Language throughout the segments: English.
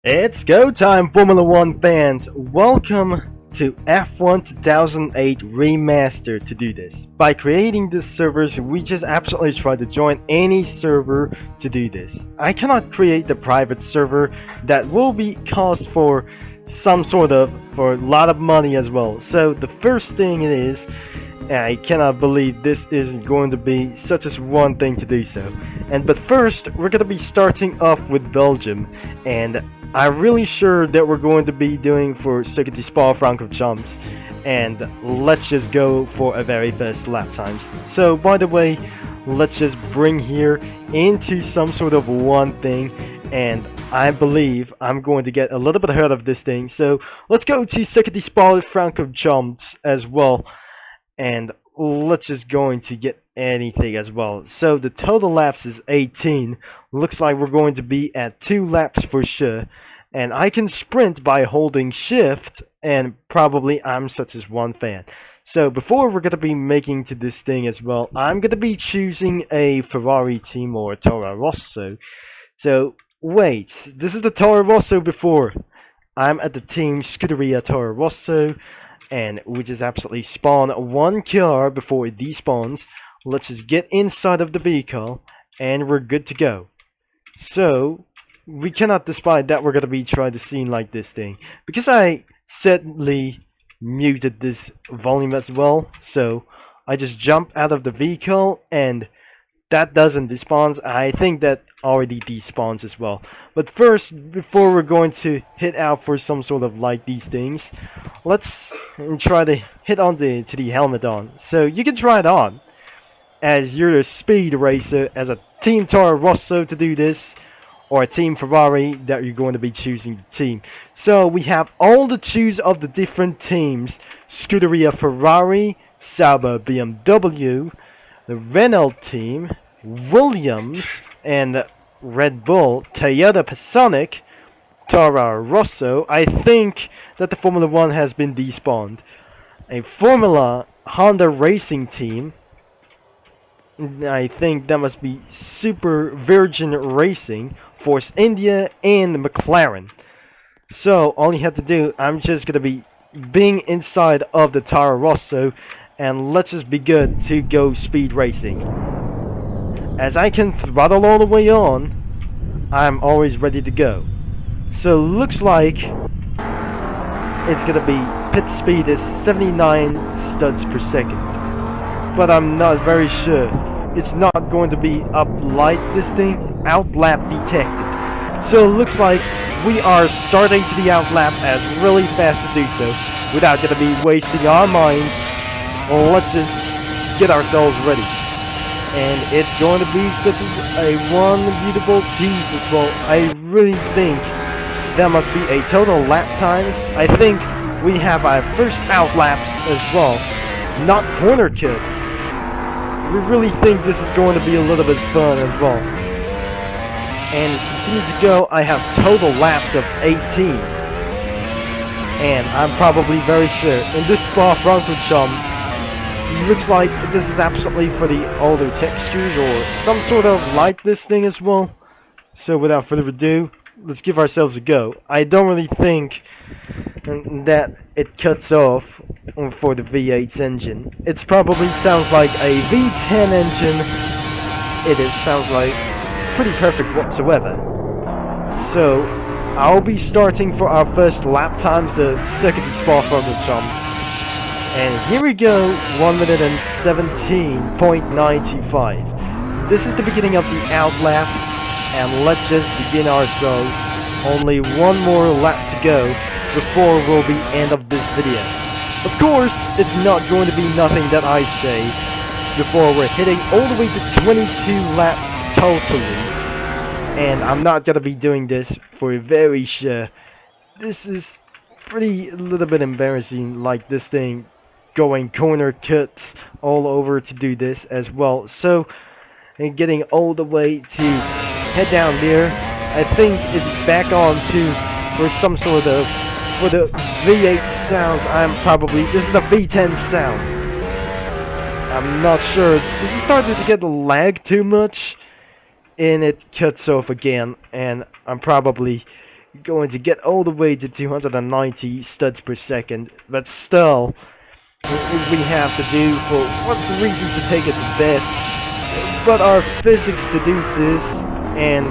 It's go time, Formula One fans! Welcome to F1 2008 Remastered to do this. By creating this servers, we just absolutely try to join any server to do this. I cannot create the private server that will be cost for for a lot of money as well. So the first thing is, I cannot believe this is going to be such as one thing to do so. But first, we're going to be starting off with Belgium, and I'm really sure that we're going to be doing for Circuit de Spa-Francorchamps, and let's just go for a very first lap times. So by the way, let's just bring here into some sort of one thing, and I believe I'm going to get a little bit ahead of this thing. So let's go to Circuit de Spa-Francorchamps as well, and let's just going to get anything as well. So the total laps is 18. Looks like we're going to be at 2 laps for sure. And I can sprint by holding shift, and probably I'm such as one fan. So before we're going to be making to this thing as well, I'm going to be choosing a Ferrari team or a Toro Rosso. So wait, this is the Toro Rosso before. I'm at the team Scuderia Toro Rosso, and we just absolutely spawn one car before it despawns. Let's just get inside of the vehicle, and we're good to go. So we cannot despite that we're going to be trying to scene like this thing, because I suddenly muted this volume as well. So I just jump out of the vehicle, and that doesn't despawn. I think that already despawns as well. But first, before we're going to hit out for some sort of like these things, let's try to hit on to the helmet on. So you can try it on as you're a speed racer, as a Team Toro Rosso to do this, or a Team Ferrari that you're going to be choosing the team. So we have all the choose of the different teams: Scuderia Ferrari, Sauber BMW, the Renault team, Williams, and Red Bull, Toyota Pasonic, Toro Rosso. I think that the Formula 1 has been despawned. A Formula Honda Racing team. I think that must be Super Virgin Racing, Force India, and McLaren. So all you have to do, I'm just gonna be being inside of the Toro Rosso, and let's just be good to go speed racing. As I can throttle all the way on, I'm always ready to go. So looks like it's gonna be pit speed is 79 studs per second, but I'm not very sure. It's not going to be up like this thing, outlap detected. So it looks like we are starting to the outlap as really fast to do so, without gonna be wasting our minds. Let's just get ourselves ready. And it's going to be such as a one beautiful piece as well. I really think that must be a total lap times. I think we have our first outlaps as well, not corner cuts. We really think this is going to be a little bit fun as well. And as continue to go, I have total laps of 18. And I'm probably very sure in this Spa-Francorchamps, looks like this is absolutely for the older textures or some sort of like this thing as well. So without further ado, let's give ourselves a go. I don't really think that it cuts off for the V8's engine. It probably sounds like a V10 engine. Sounds like pretty perfect whatsoever. So I'll be starting for our first lap times of Circuit de Spa-Francorchamps. And here we go, 1 minute and 17.925. This is the beginning of the outlap, and let's just begin ourselves. Only one more lap to go before we'll be end of this video. Of course, it's not going to be nothing that I say before we're hitting all the way to 22 laps totally. And I'm not gonna be doing this for very sure. This is pretty a little bit embarrassing, like this thing going corner cuts all over to do this as well. So, and getting all the way to head down there. I think it's back on to for some sort of for the V8 sounds. This is the V10 sound. I'm not sure. This is starting to get lag too much, and it cuts off again, and I'm probably going to get all the way to 290 studs per second, but still, we have to do for what reason to take its best, but our physics deduces this, and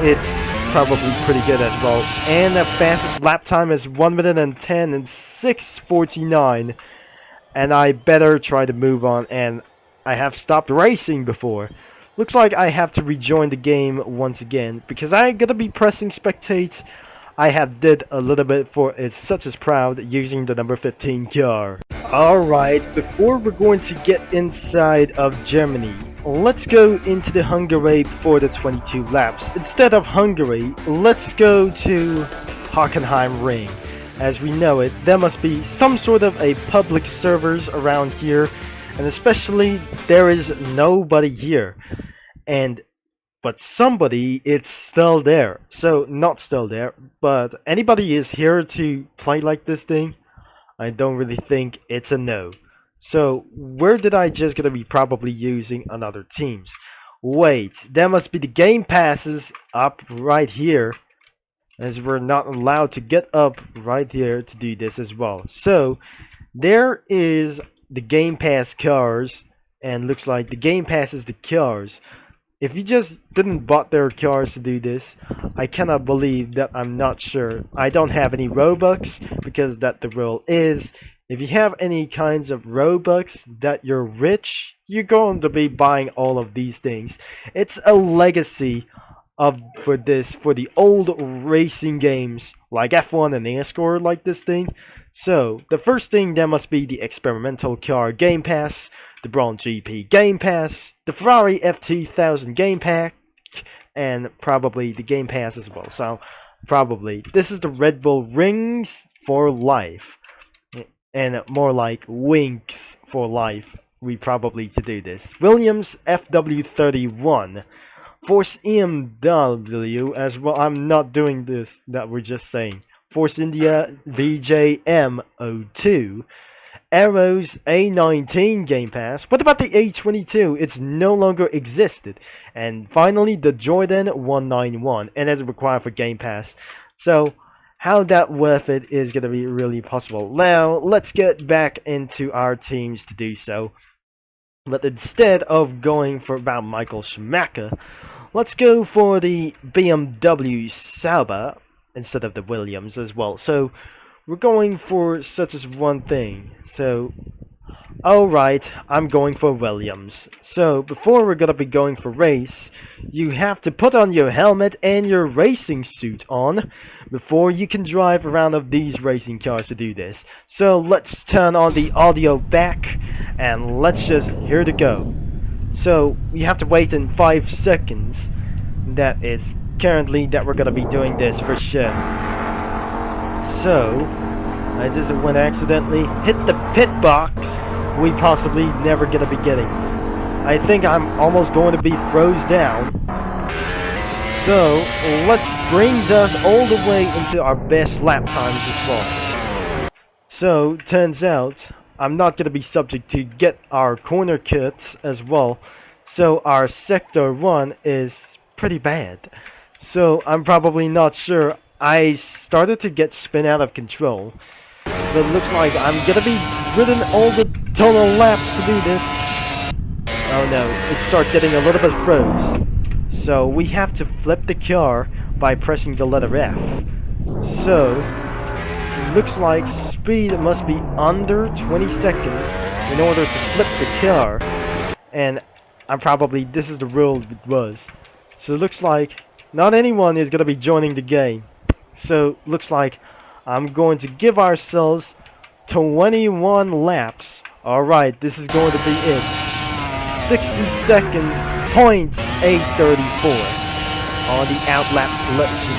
it's probably pretty good as well. And the fastest lap time is 1 minute and 10 and 6:49, and I better try to move on, and I have stopped racing before. Looks like I have to rejoin the game once again, because I gotta be pressing spectate. I have did a little bit for It's Such As Proud using the number 15 car. Alright, before we're going to get inside of Germany, let's go into the Hungary for the 22 laps. Instead of Hungary, let's go to Hockenheim Ring. As we know it, there must be some sort of a public servers around here, and especially there is nobody here. But somebody is still there. So, not still there, but anybody is here to play like this thing? I don't really think it's a no. So, where did I just gonna be probably using on other teams? Wait, there must be the game passes up right here, as we're not allowed to get up right here to do this as well. So, there is the Game Pass cars, and looks like the Game Pass is the cars. If you just didn't bought their cars to do this, I cannot believe that I'm not sure. I don't have any Robux, because that the rule is, if you have any kinds of Robux that you're rich, you're going to be buying all of these things. It's a legacy for the old racing games like F1 and NASCAR like this thing. So, the first thing there must be the experimental car Game Pass, the Braun GP Game Pass, the Ferrari FT1000 Game Pack, and probably the Game Pass as well. So, probably, this is the Red Bull Rings for life, and more like Winks for life, we probably to do this. Williams FW31, Force EMW as well, I'm not doing this, that we're just saying. Force India VJM02, Arrows A19 Game Pass. What about the A22? It's no longer existed. And finally, the Jordan 191, and it's required for Game Pass. So, how that worth it is going to be really possible. Now, let's get back into our teams to do so. But instead of going for about Michael Schumacher, let's go for the BMW Sauber instead of the Williams as well. So, we're going for such as one thing. So, alright, I'm going for Williams. So, before we're gonna be going for race, you have to put on your helmet and your racing suit on before you can drive around of these racing cars to do this. So, let's turn on the audio back and let's just here to go. So, we have to wait in 5 seconds. That is currently that we're gonna be doing this for sure. So, I just went accidentally hit the pit box we possibly never gonna be getting. I think I'm almost going to be froze down. So, let's bring us all the way into our best lap times as well. So, turns out, I'm not gonna be subject to get our corner cuts as well. So, our sector 1 is pretty bad. So, I'm probably not sure. I started to get spin out of control, but it looks like I'm gonna be ridden all the total laps to do this. Oh no, it started getting a little bit froze. So we have to flip the car by pressing the letter F. So, it looks like speed must be under 20 seconds in order to flip the car. And this is the rule it was. So it looks like not anyone is gonna be joining the game. So, looks like I'm going to give ourselves 21 laps. Alright, this is going to be it. 60 seconds, .834 on the outlap selection.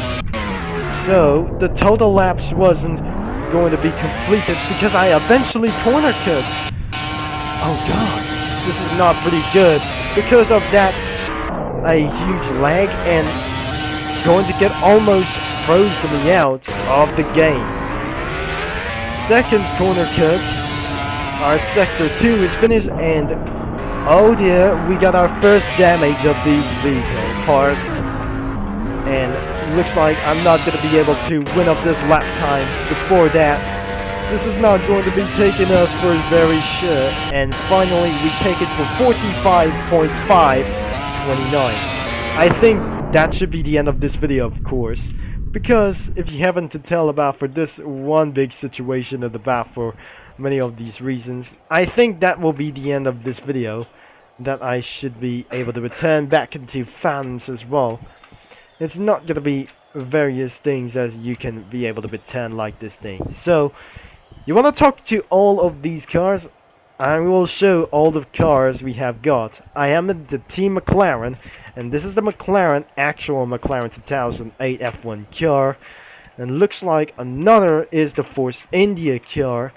So, the total laps wasn't going to be completed because I eventually corner cut. Oh god, this is not pretty good. Because of that, a huge lag and going to get almost froze me out of the game. Second corner cut. Our sector 2 is finished, and oh dear, we got our first damage of these vehicle parts. and looks like I'm not going to be able to win up this lap time before that. This is not going to be taking us for very sure, and finally we take it for 45.529. I think that should be the end of this video, of course, because if you haven't to tell about for this one big situation of the bat for many of these reasons, I think that will be the end of this video, that I should be able to return back into fans as well. It's not gonna be various things as you can be able to return like this thing. So you want to talk to all of these cars? I will show all the cars we have got. I am in the Team McLaren, and this is the actual McLaren 2008 F1 car. And looks like another is the Force India car,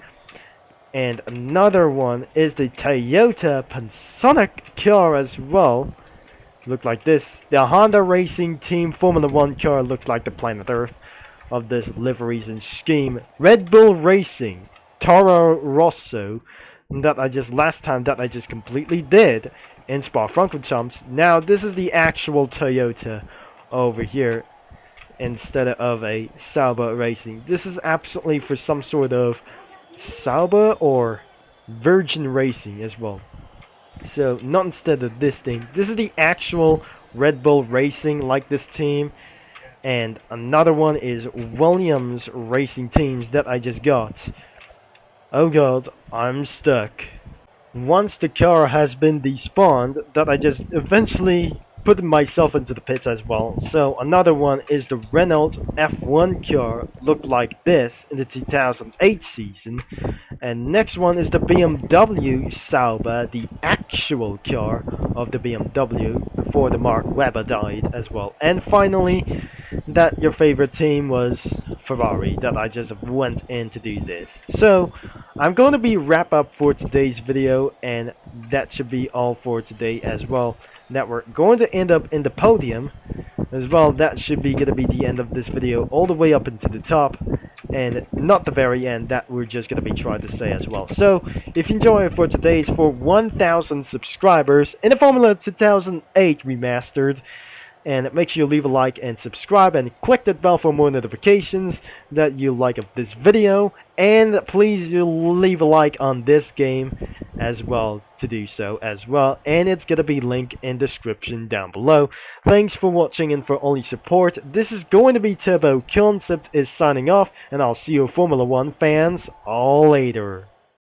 and another one is the Toyota Panasonic car as well. Look like this. The Honda Racing Team Formula 1 car looked like the planet Earth of this liveries and scheme. Red Bull Racing, Toro Rosso, that I just completely did in Spa-Francorchamps. Now this is the actual Toyota over here instead of a Sauber Racing. This is absolutely for some sort of Sauber or Virgin Racing as well. So not instead of this thing. This is the actual Red Bull Racing, like this team. And another one is Williams Racing Teams that I just got. Oh god, I'm stuck. Once the car has been despawned, that I just eventually put myself into the pits as well. So another one is the Renault F1 car, looked like this in the 2008 season. And next one is the BMW Sauber, the actual car of the BMW before the Mark Webber died as well. And finally, that your favorite team was Ferrari, that I just went in to do this. So I'm going to be wrap up for today's video, and that should be all for today as well. That we're going to end up in the podium as well. That should be going to be the end of this video, all the way up into the top, and not the very end, that we're just going to be trying to say as well. So if you enjoy it for today's for 1,000 subscribers in the Formula 2008 Remastered, and make sure you leave a like and subscribe and click that bell for more notifications that you like of this video. And please you leave a like on this game as well to do so as well. And it's going to be linked in description down below. Thanks for watching and for all your support. This is going to be Turbo Concept is signing off, and I'll see you Formula 1 fans all later.